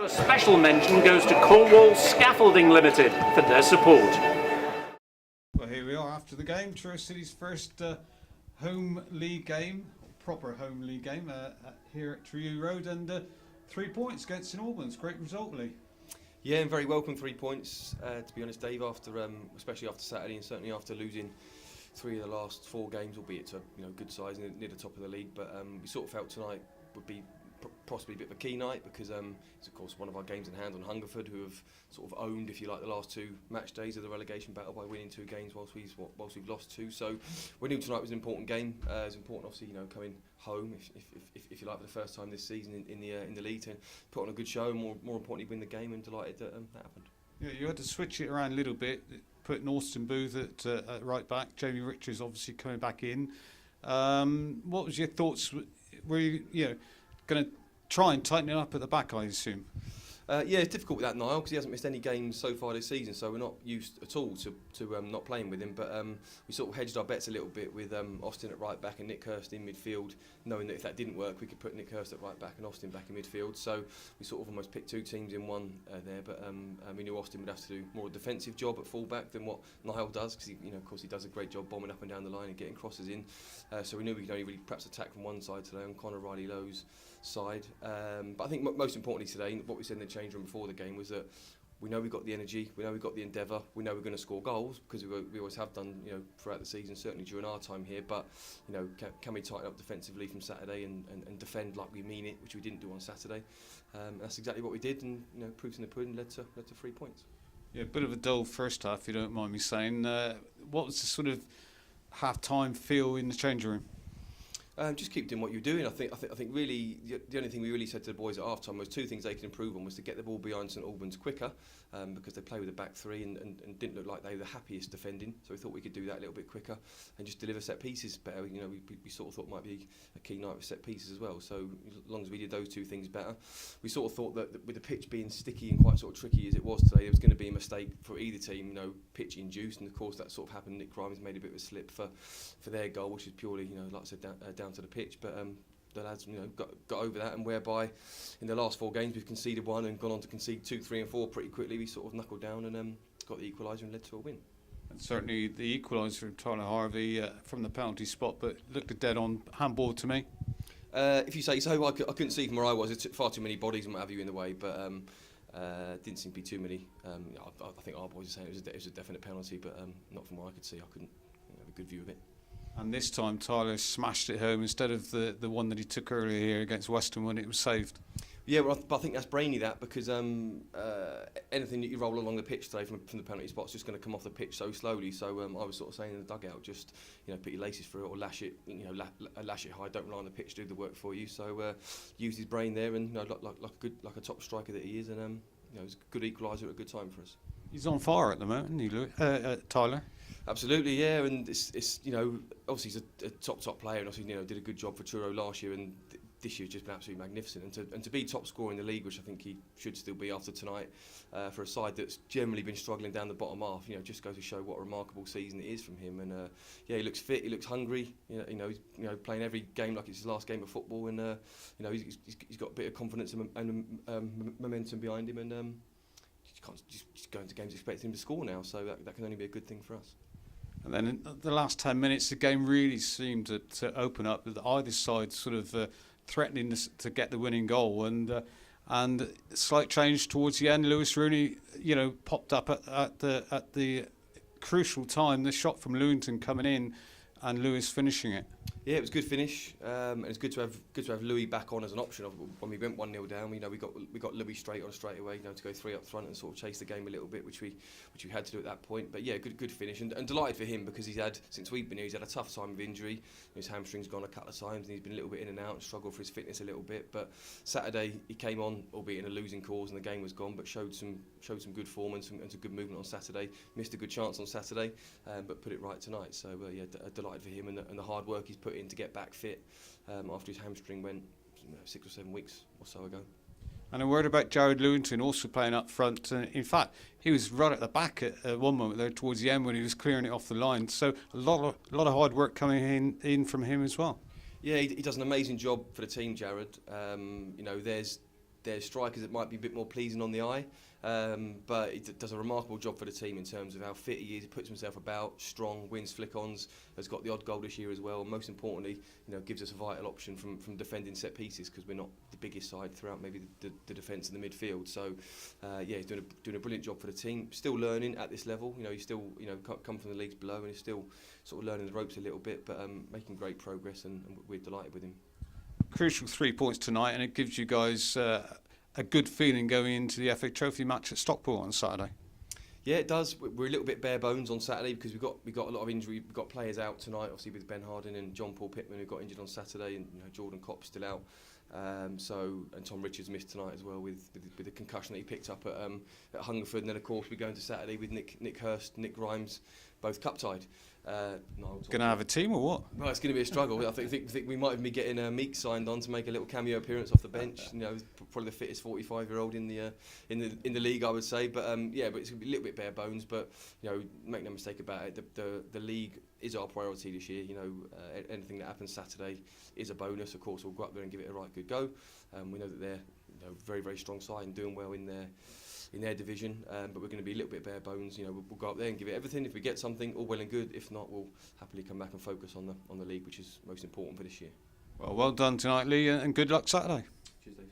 A special mention goes to Cornwall Scaffolding Limited for their support. Well, here we are after the game. Truro City's first home league game, proper home league game here at Treyew Rd, and 3 points against St Albans. Great result, Lee. Yeah, and very welcome 3 points. To be honest, Dave, after especially after Saturday, and certainly after losing 3 of the last 4 games, albeit to good size near the top of the league, but we sort of felt tonight would be possibly a bit of a key night because it's of course one of our games in hand on Hungerford, who have sort of owned, if you like, the last 2 match days of the relegation battle by winning 2 games whilst we've lost 2. So we knew tonight was an important game. It's important, obviously, coming home if you like for the first time this season in the league, to put on a good show and more importantly win the game, and delighted that that happened. Yeah, you had to switch it around a little bit, putting Austin Booth at right back, Jamie Richards obviously coming back in. What was your thoughts? Were you going to try and tighten it up at the back, I assume? Yeah, it's difficult with that, Niall, because he hasn't missed any games so far this season, so we're not used at all to not playing with him. But we sort of hedged our bets a little bit with Austin at right back and Nick Hurst in midfield, knowing that if that didn't work, we could put Nick Hurst at right back and Austin back in midfield. So we sort of almost picked 2 teams in one there. But we knew Austin would have to do more a defensive job at full back than what Niall does, because of course he does a great job bombing up and down the line and getting crosses in. So we knew we could only really perhaps attack from one side today, on Conor Riley Lowe's side. But I think most importantly today, what we said in the change room before the game was that we know we've got the energy, we know we've got the endeavour, we know we're going to score goals, because we always have done, throughout the season, certainly during our time here. But can we tighten up defensively from Saturday and defend like we mean it, which we didn't do on Saturday. That's exactly what we did, and proof in the pudding led to 3 points. Yeah, a bit of a dull first half, if you don't mind me saying. What was the sort of half-time feel in the changing room? Just keep doing what you're doing. I think really the only thing we really said to the boys at half time was 2 things they could improve on, was to get the ball behind St Albans quicker, because they play with a back 3 and didn't look like they were the happiest defending. So we thought we could do that a little bit quicker and just deliver set pieces better. We sort of thought might be a key night with set pieces as well. So as long as we did those 2 things better, we sort of thought that with the pitch being sticky and quite sort of tricky as it was today, there was going to be a mistake for either team, pitch induced, and of course that sort of happened. Nick Grimes made a bit of a slip for their goal, which is purely like I said down to the pitch, but the lads got over that, and whereby in the last 4 games we've conceded 1 and gone on to concede 2, 3 and 4 pretty quickly. We sort of knuckled down and got the equaliser and led to a win. And certainly the equaliser from Tyler Harvey from the penalty spot, but looked a dead on handball to me. If you say so, I couldn't see from where I was. It took far too many bodies and what have you in the way, but didn't seem to be too many. I think our boys are saying it was a definite penalty, but not from what I could see. I couldn't have a good view of it. And this time Tyler smashed it home instead of the one that he took earlier here against Western when it was saved. Yeah, well, I think that's brainy, that, because anything that you roll along the pitch today from the penalty spot's just going to come off the pitch so slowly. So I was sort of saying in the dugout, just put your laces through it or lash it, lash it high. Don't rely on the pitch to do the work for you. So used his brain there, and like a top striker that he is, and it was a good equaliser at a good time for us. He's on fire at the moment, isn't he, Tyler? Absolutely, yeah, and it's obviously he's a top player, and obviously did a good job for Truro last year, and this year's just been absolutely magnificent. And to be top scorer in the league, which I think he should still be after tonight, for a side that's generally been struggling down the bottom half, just goes to show what a remarkable season it is from him. And he looks fit, he looks hungry. He's playing every game like it's his last game of football, and he's got a bit of confidence and momentum behind him, and you can't just go into games expecting him to score now. So that can only be a good thing for us. And then in the last 10 minutes, the game really seemed to open up, with either side sort of threatening to get the winning goal. And slight change towards the end. Lewis Rooney, popped up at the crucial time. The shot from Lewington coming in, and Lewis finishing it. Yeah, it was a good finish, and it's good to have Louis back on as an option. When we went 1-0 down, we got Louis straight away, to go 3 up front and sort of chase the game a little bit, which we had to do at that point. But yeah, good finish, and delighted for him, because since we've been here, he's had a tough time with injury. His hamstring's gone a couple of times, and he's been a little bit in and out, and struggled for his fitness a little bit. But Saturday he came on, albeit in a losing cause, and the game was gone, but showed some good form and some good movement on Saturday. Missed a good chance on Saturday, but put it right tonight. So yeah, delighted for him, and the hard work he's put in to get back fit after his hamstring went 6 or 7 weeks or so ago. And a word about Jared Lewington also playing up front. In fact, he was right at the back at one moment there towards the end when he was clearing it off the line. So a lot of hard work coming in from him as well. Yeah, he does an amazing job for the team, Jared. there's strikers that might be a bit more pleasing on the eye, but he does a remarkable job for the team in terms of how fit he is. He puts himself about, strong, wins flick-ons, has got the odd goal this year as well. And most importantly, gives us a vital option from defending set pieces, because we're not the biggest side throughout maybe the defence and the midfield. So he's doing a brilliant job for the team. Still learning at this level. He's still come from the leagues below, and he's still sort of learning the ropes a little bit, but making great progress, and we're delighted with him. Crucial 3 points tonight, and it gives you guys a good feeling going into the FA Trophy match at Stockport on Saturday. Yeah, it does. We're a little bit bare bones on Saturday because we've got a lot of injury. We've got players out tonight, obviously with Ben Harding and John Paul Pittman, who got injured on Saturday, and Jordan Kopp's still out. And Tom Richards missed tonight as well with the concussion that he picked up at Hungerford. And then of course we're going to Saturday with Nick Hurst, Nick Grimes, both cup tied. Going to have a team or what? Well, it's going to be a struggle. I think we might even be getting Meek signed on to make a little cameo appearance off the bench. Probably the fittest 45-year-old in the league, I would say. But but it's going to be a little bit bare bones. But make no mistake about it, the league is our priority this year. Anything that happens Saturday is a bonus. Of course, we'll go up there and give it a right good go. We know that they're very, very strong side and doing well in their division, but we're going to be a little bit bare bones. We'll go up there and give it everything. If we get something, all well and good. If not, we'll happily come back and focus on the league, which is most important for this year. Well done tonight, Leigh, and good luck Saturday. Cheers, Dave.